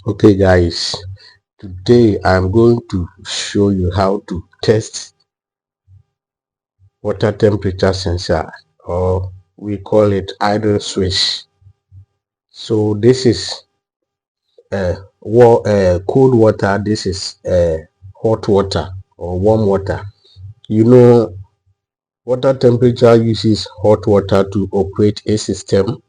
Okay guys, today I'm going to show you how to test water temperature sensor, or we call it idle switch. So this is cold water, this is hot water or warm water. You know, water temperature uses hot water to operate a system,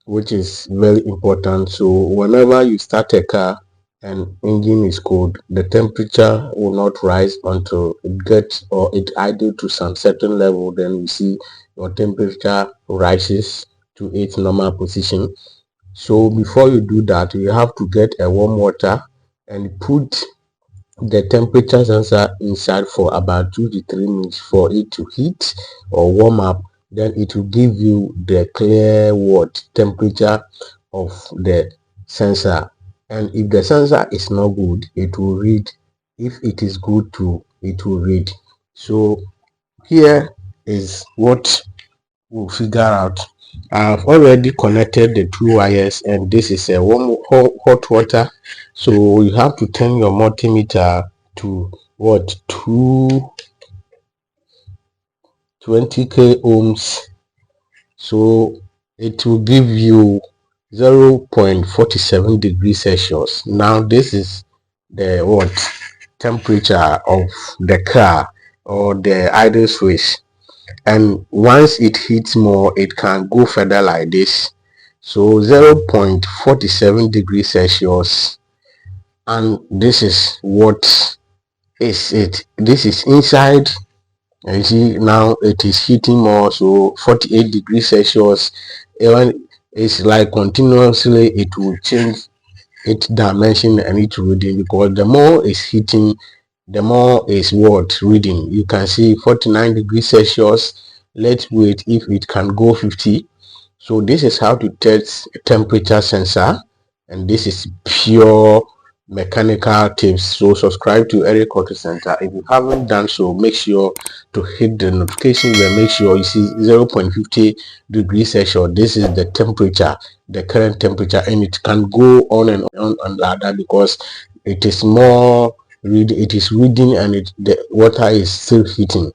which is very important. So whenever you start a car and engine is cold, the temperature will not rise until it gets or it idle to some certain level. Then you see your temperature rises to its normal position. So before you do that, you have to get a warm water and put the temperature sensor inside for about 2 to 3 minutes for it to heat or warm up. Then it will give you the clear what temperature of the sensor. And if the sensor is not good, it will read. If it is good too, it will read. So here is what we'll figure out. I've already connected the two wires, and this is a warm hot water. So you have to turn your multimeter to what 220k ohms. So it will give you 0.47 degrees Celsius. Now this is the what temperature of the car or the idle switch, and once it hits more, it can go further like this. So 0.47 degrees Celsius, and this is what is it. This is inside, and you see now it is heating more, so 48 degrees Celsius. Even it's like continuously it will change its dimension and its reading, because the more it's heating, the more is what reading. You can see 49 degrees Celsius. Let's wait if it can go 50. So this is how to test a temperature sensor, and this is pure mechanical tips. So subscribe to Eric Auto Center. If you haven't done so, make sure to hit the notification bell. Make sure you see 0.50 degrees Celsius. This is the temperature, the current temperature, and it can go on and like that, because it is more it is reading, and the water is still heating.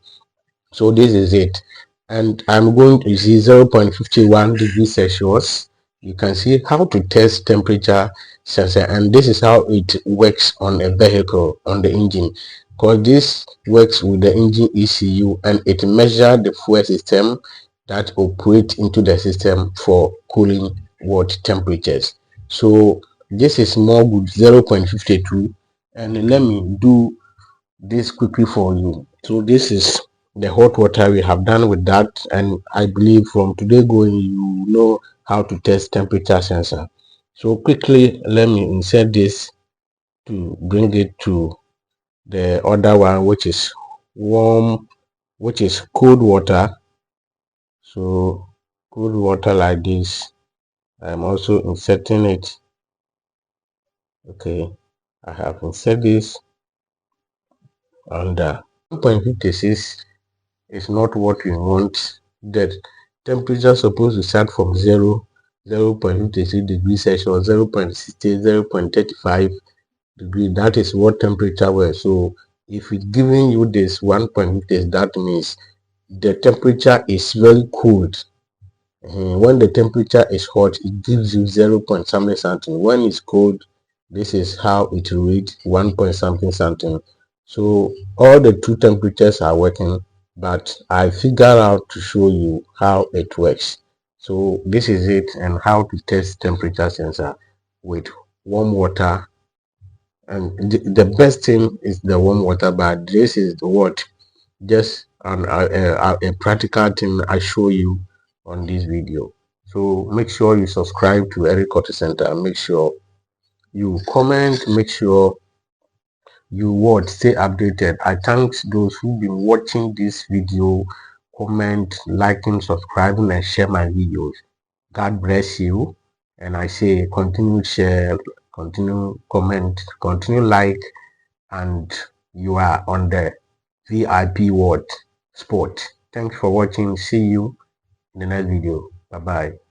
So this is it, and I'm going to see 0.51 degrees Celsius. You can see how to test temperature sensor, and this is how it works on a vehicle, on the engine, because this works with the engine ECU, and it measures the fuel system that operates into the system for cooling what temperatures. So this is more good, 0.52, and let me do this quickly for you. So this is the hot water. We have done with that, and I believe from today going you know how to test temperature sensor. So quickly let me insert this to bring it to the other one, which is warm, which is cold water. So cold water like this. I'm also inserting it. Okay, I have inserted this under 1.56 is not what we want. The temperature supposed to start from 0.53 degrees Celsius, 0.60, 0.35 degrees. That is what temperature was. So if it's giving you this 1.50, that means the temperature is very cold. When the temperature is hot, it gives you 0 point something something. When it's cold, this is how it reads 1 point something something. So all the two temperatures are working, but I figure out to show you how it works. So this is it, and how to test temperature sensor with warm water. And the best thing is the warm water, but this is the what just a practical thing I show you on this video. So make sure you subscribe to Eric Auto Center, make sure you comment, make sure you what stay updated. I thank those who've been watching this video, comment, liking, subscribing, and share my videos. God bless you, and I say continue share, continue comment, continue like, and you are on the VIP ward sport. Thanks for watching. See you in the next video. Bye bye.